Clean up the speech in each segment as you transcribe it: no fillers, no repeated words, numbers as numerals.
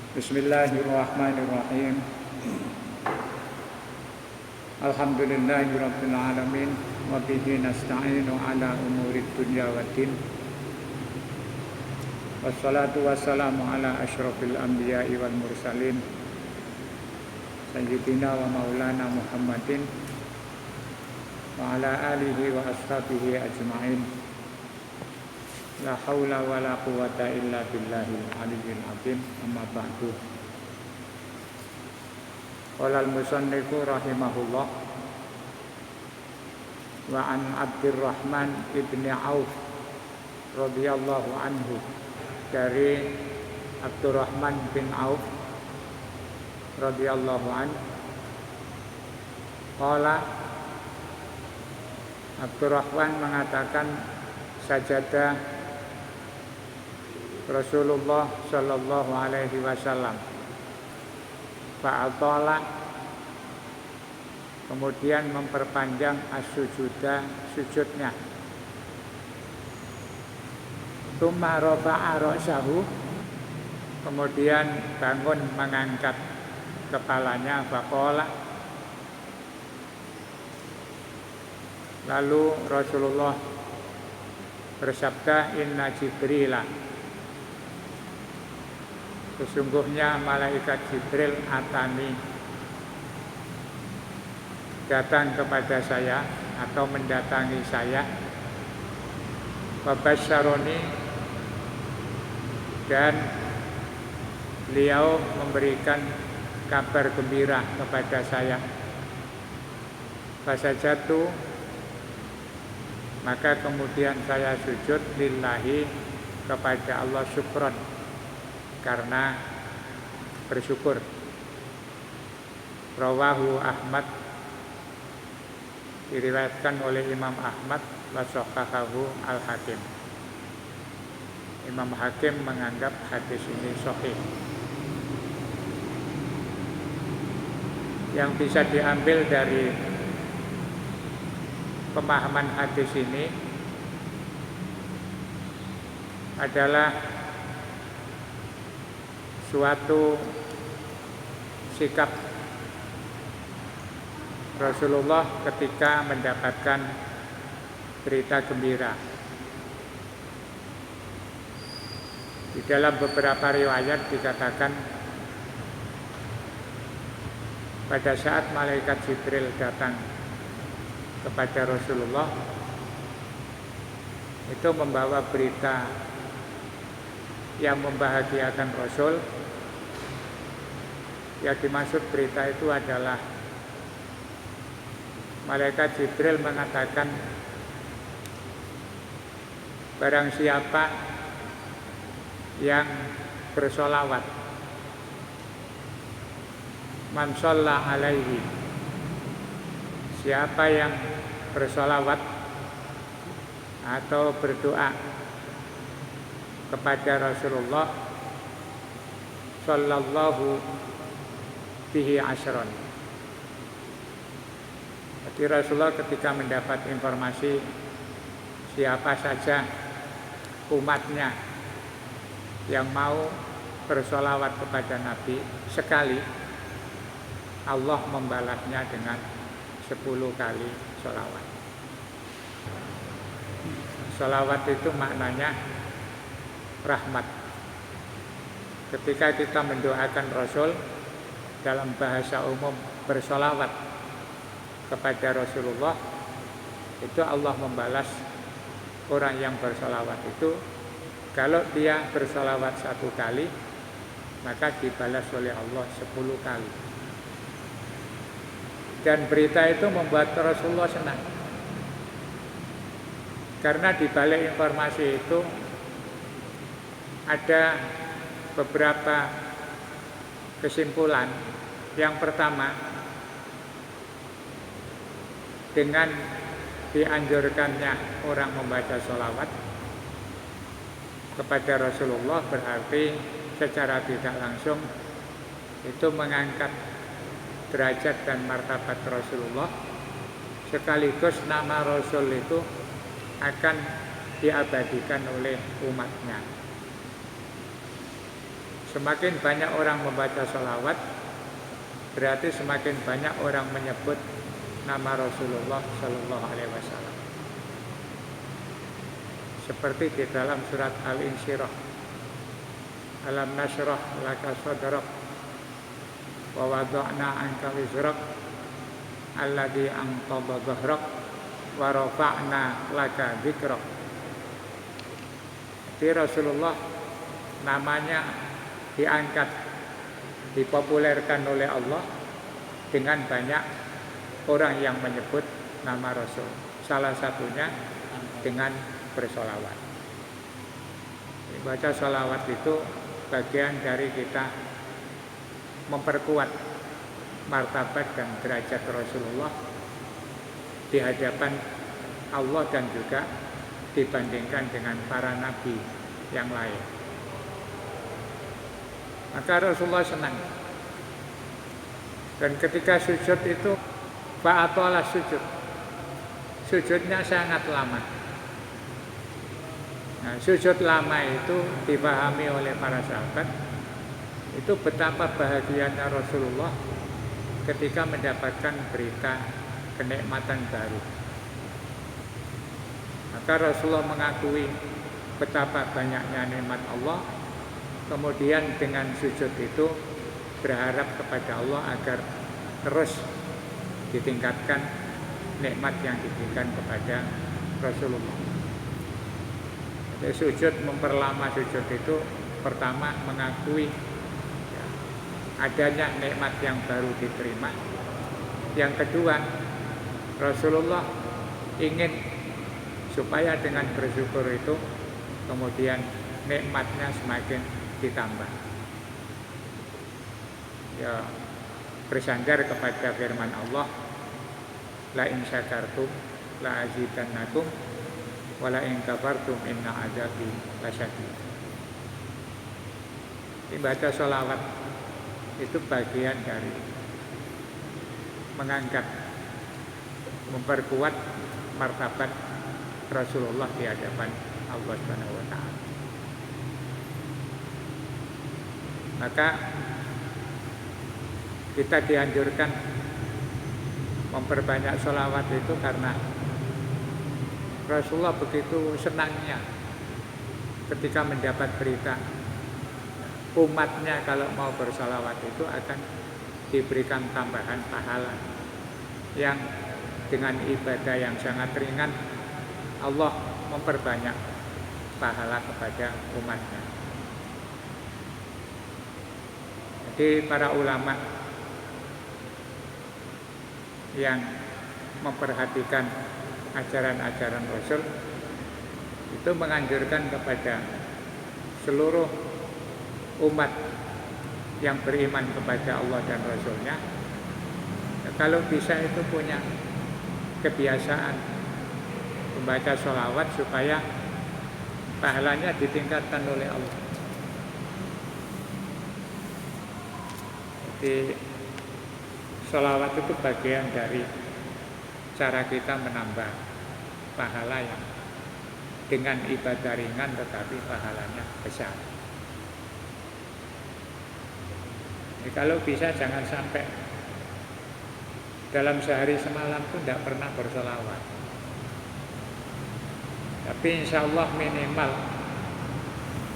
Bismillahirrahmanirrahim. Alhamdulillahirabbil alamin wa bihi nasta'inu ala umurid dunya waddin. Wassalatu wassalamu ala asyrafil anbiya'i wal mursalin sayyidina wa maulana Muhammadin wa ala alihi wa ashabihi ajma'in. La haula wa la quwata illa billahil aliyyil azim. Amma ba'du. Qala al-musannifu rahimahullah wa an Abdurrahman ibn Auf radhiyallahu anhu, dari Abdurrahman bin Auf radhiyallahu anhu, qala, Abdurrahman mengatakan, sajada Rasulullah sallallahu alaihi wasallam fa'atala, kemudian memperpanjang as-sujuda, sujudnya. Tsumma rafa'a ra'sahu, kemudian bangun mengangkat kepalanya. Faqala, lalu Rasulullah bersabda, inna Jibrila, sesungguhnya malaikat Jibril atani, datang kepada saya atau mendatangi saya. Wabasyaroni, dan beliau memberikan kabar gembira kepada saya. Fasajatu, maka kemudian saya sujud lillahi, kepada Allah, syukron, karena bersyukur. Rawahu Ahmad, diriwayatkan oleh Imam Ahmad, wa sahahahu Al-Hakim. Imam Hakim menganggap hadis ini sahih. Yang bisa diambil dari pemahaman hadis ini adalah suatu sikap Rasulullah ketika mendapatkan berita gembira. Di dalam beberapa riwayat dikatakan, pada saat malaikat Jibril datang kepada Rasulullah, itu membawa berita yang membahagiakan Rasul. Yang dimaksud berita itu adalah malaikat Jibril mengatakan, barang siapa yang bersolawat, man shalla alaihi, siapa yang bersolawat atau berdoa kepada Rasulullah, sallallahu bihi asyron. Jadi Rasulullah ketika mendapat informasi siapa saja umatnya yang mau bersolawat kepada Nabi sekali, Allah membalasnya dengan 10 kali solawat. Solawat itu maknanya rahmat. Ketika kita mendoakan Rasul, dalam bahasa umum bersolawat kepada Rasulullah, itu Allah membalas orang yang bersolawat itu. Kalau dia bersolawat 1 kali, maka dibalas oleh Allah 10 kali. Dan berita itu membuat Rasulullah senang, karena di balik informasi itu ada beberapa kesimpulan. Yang pertama, dengan dianjurkannya orang membaca sholawat kepada Rasulullah, berarti secara tidak langsung itu mengangkat derajat dan martabat Rasulullah, sekaligus nama Rasul itu akan diabadikan oleh umatnya. Semakin banyak orang membaca sholawat, berarti semakin banyak orang menyebut nama Rasulullah Shallallahu Alaihi Wasallam. Seperti di dalam surat Al-Insyirah, Alam nashrah laka sadrak wa wada'na anka wizrak alladzi anqadha dhahrak wa rafa'na laka dzikrak. Jadi Rasulullah namanya diangkat, dipopulerkan oleh Allah dengan banyak orang yang menyebut nama Rasul. Salah satunya dengan bersolawat. Baca solawat itu bagian dari kita memperkuat martabat dan derajat Rasulullah di hadapan Allah dan juga dibandingkan dengan para nabi yang lain. Maka Rasulullah senang. Dan ketika sujud itu fa'atolah sujud. Sujudnya sangat lama. Nah, sujud lama itu dipahami oleh para sahabat. Itu betapa bahagianya Rasulullah ketika mendapatkan berita kenikmatan baru. Maka Rasulullah mengakui betapa banyaknya nikmat Allah. Kemudian dengan sujud itu berharap kepada Allah agar terus ditingkatkan nikmat yang diberikan kepada Rasulullah. Jadi sujud, memperlama sujud itu pertama mengakui adanya nikmat yang baru diterima. Yang kedua, Rasulullah ingin supaya dengan bersyukur itu kemudian nikmatnya semakin ditambah. Ya, bersandar kepada firman Allah, la in syakartum la azidannakum wala in kafartum inna azabi lasyadid. Membaca sholawat itu bagian dari mengangkat, memperkuat martabat Rasulullah di hadapan Allah Subhanahu wa taala. Maka kita dianjurkan memperbanyak sholawat itu karena Rasulullah begitu senangnya ketika mendapat berita umatnya kalau mau bersalawat itu akan diberikan tambahan pahala yang dengan ibadah yang sangat ringan Allah memperbanyak pahala kepada umatnya. Jadi para ulama yang memperhatikan ajaran-ajaran Rasul itu menganjurkan kepada seluruh umat yang beriman kepada Allah dan Rasulnya, kalau bisa itu punya kebiasaan membaca sholawat supaya pahalanya ditingkatkan oleh Allah. Jadi sholawat itu bagian dari cara kita menambah pahala yang dengan ibadah ringan tetapi pahalanya besar. Jadi kalau bisa jangan sampai dalam sehari semalam pun tidak pernah bersolawat. Tapi insya Allah minimal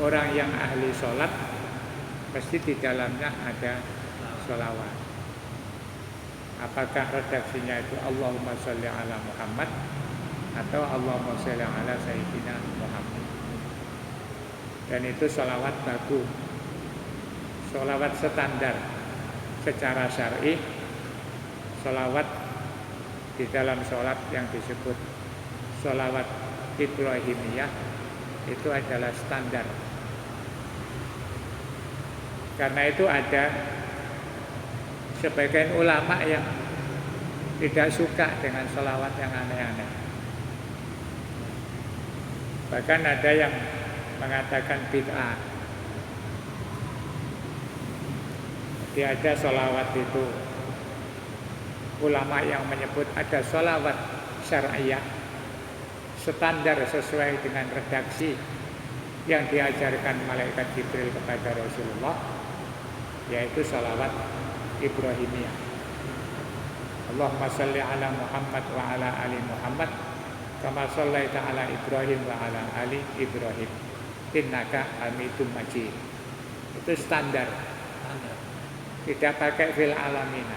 orang yang ahli sholat pasti di dalamnya ada sholawat. Apakah redaksinya itu Allahumma sholli ala Muhammad atau Allahumma sholli ala Sayyidina Muhammad. Dan itu sholawat baku, sholawat standar secara syar'i. Sholawat di dalam sholat yang disebut sholawat Ibrahimiyah itu adalah standar. Karena itu ada sebagian ulama yang tidak suka dengan sholawat yang aneh-aneh. Bahkan ada yang mengatakan bid'ah. Jadi ada sholawat itu, ulama yang menyebut ada sholawat syar'iyah standar sesuai dengan redaksi yang diajarkan malaikat Jibril kepada Rasulullah, yaitu salawat Ibrahimiyah. Allahumma shalli ala Muhammad wa ala ali Muhammad kama shallaita ala Ibrahim wa ala ali Ibrahim innaka Hamidum Majid. Itu standar. Tidak pakai fil alamina.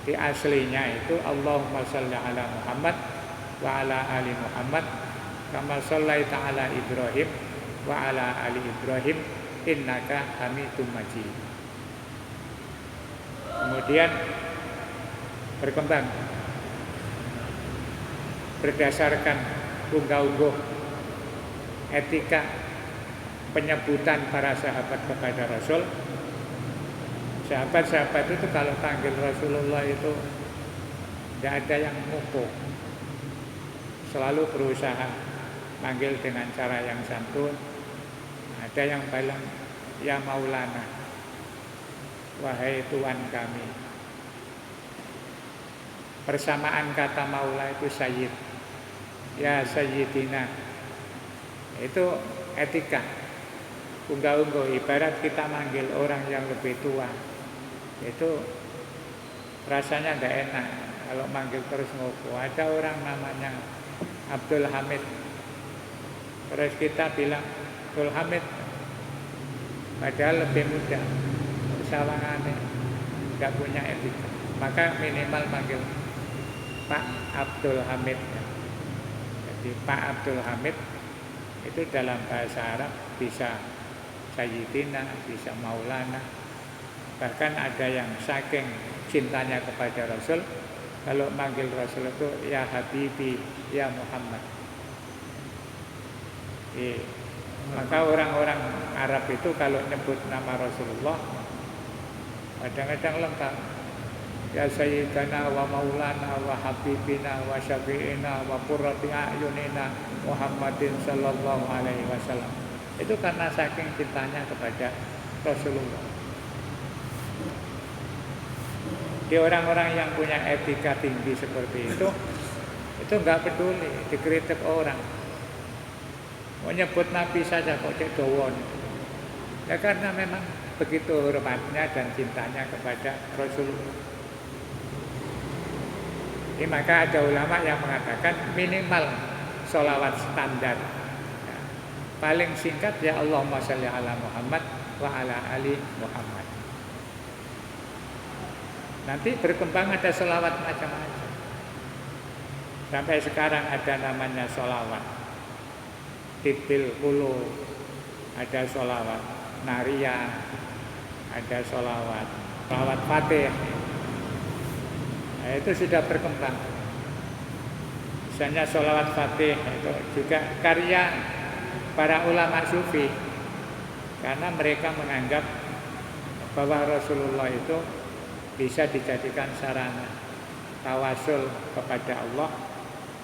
Di aslinya itu Allahumma shalli ala Muhammad wa ala ali Muhammad kama shallaita ala Ibrahim wa ala ali Ibrahim innaka Hamidum Majid. Kemudian berkembang berdasarkan unggah-ungguh etika penyebutan para sahabat kepada Rasul. Sahabat-sahabat itu kalau panggil Rasulullah itu tidak ada yang ngukuh, selalu berusaha manggil dengan cara yang santun. Ada yang bilang ya Maulana, wahai Tuhan kami. Persamaan kata Maula itu Sayyid, ya Sayyidina. Itu etika unggah-ungguh. Ibarat kita manggil orang yang lebih tua, itu rasanya tidak enak kalau manggil terus ngopo. Ada orang namanya Abdul Hamid, terus kita bilang Abdul Hamid, padahal lebih muda, sawangannya tidak punya etika. Maka minimal manggil Pak Abdul Hamid. Jadi Pak Abdul Hamid itu dalam bahasa Arab bisa Sayyidina, bisa Maulana. Bahkan ada yang saking cintanya kepada Rasul, kalau manggil Rasul itu ya Habibi, ya Muhammad. Maka orang-orang Arab itu kalau nyebut nama Rasulullah kadang-kadang lengkap. Ya Sayyidana wa Maulana wa Habibina wa Syafi'ina wa Qurrati A'yunina Muhammadin sallallahu alaihi wasallam. Itu karena saking cintanya kepada Rasulullah. Di orang-orang yang punya etika tinggi seperti itu enggak peduli dikritik orang. Mau nyebut Nabi saja kok cek dawon. Ya karena memang begitu hormatnya dan cintanya kepada Rasulullah. Maka ada ulama yang mengatakan minimal sholawat standar. Paling singkat ya Allahumma sholli ala Muhammad wa ala ali Muhammad. Nanti berkembang ada sholawat macam-macam. Sampai sekarang ada namanya sholawat Tibil Kulu, ada sholawat Naria, ada sholawat Fatih. Itu sudah berkembang. Misalnya sholawat Fatih itu juga karya para ulama sufi, karena mereka menganggap bahwa Rasulullah itu bisa dijadikan sarana tawasul kepada Allah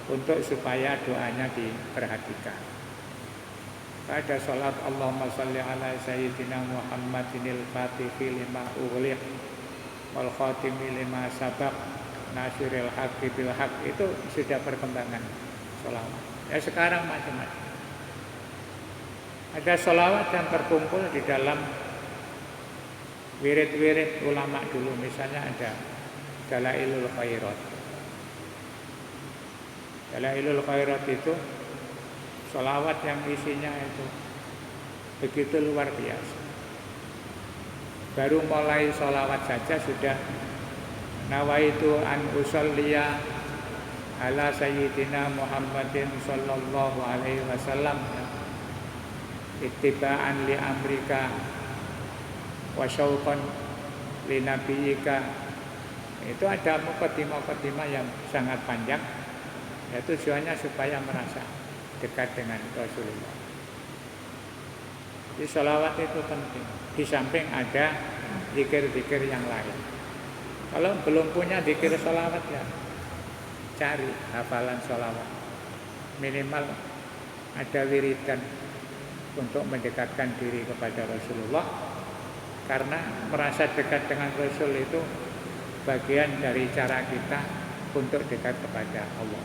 untuk supaya doanya diperhatikan. Ada sholat Allahumma sholli ala Sayyidina Muhammadinil Fatihi lima ughliq wal khatimi lima sabaq nasiril haqqi bil haqq. Itu sudah perkembangan sholawat. Ya sekarang macam-macam. Ada sholawat yang terkumpul di dalam wirid-wirid ulama dulu. Misalnya ada Dalailul Khairat. Dalailul Khairat itu sholawat yang isinya itu begitu luar biasa. Baru mulai sholawat saja sudah nawaitu an usolliya ala Sayyidina Muhammadin sallallahu alaihi wasallam ittiba'an li amrika wa syauqan li nabiyika. Itu ada mukadimah yang sangat panjang, yaitu tujuannya supaya merasa dekat dengan Rasulullah. Jadi sholawat itu penting. Di samping ada zikir-zikir yang lain. Kalau belum punya zikir sholawat ya cari hafalan sholawat. Minimal ada wiridan untuk mendekatkan diri kepada Rasulullah. Karena merasa dekat dengan Rasul itu bagian dari cara kita untuk dekat kepada Allah.